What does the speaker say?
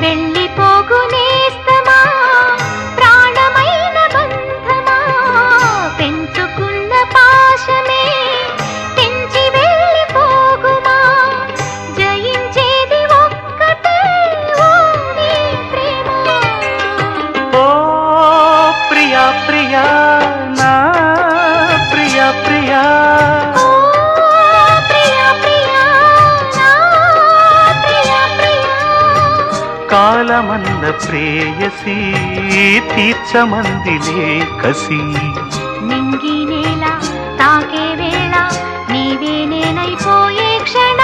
వెళ్ళిపోగునేస్తమా ప్రాణమైన బంధమా పెంచుకున్న పాశమే తెంచి వెళ్ళిపోగుమా జయించేది ఒక్కటే ఓ నీ ప్రేమ. ఓ ప్రియా ప్రియా నా ప్రియా ప్రియా ఓ ప్రియా ప్రియా నా ప్రియా ప్రియా. కాలమన్న ప్రేయసి తీర్చమందిలే కసి నింగి నేల తాకే వేళ నీవే నేనైపోయే క్షణ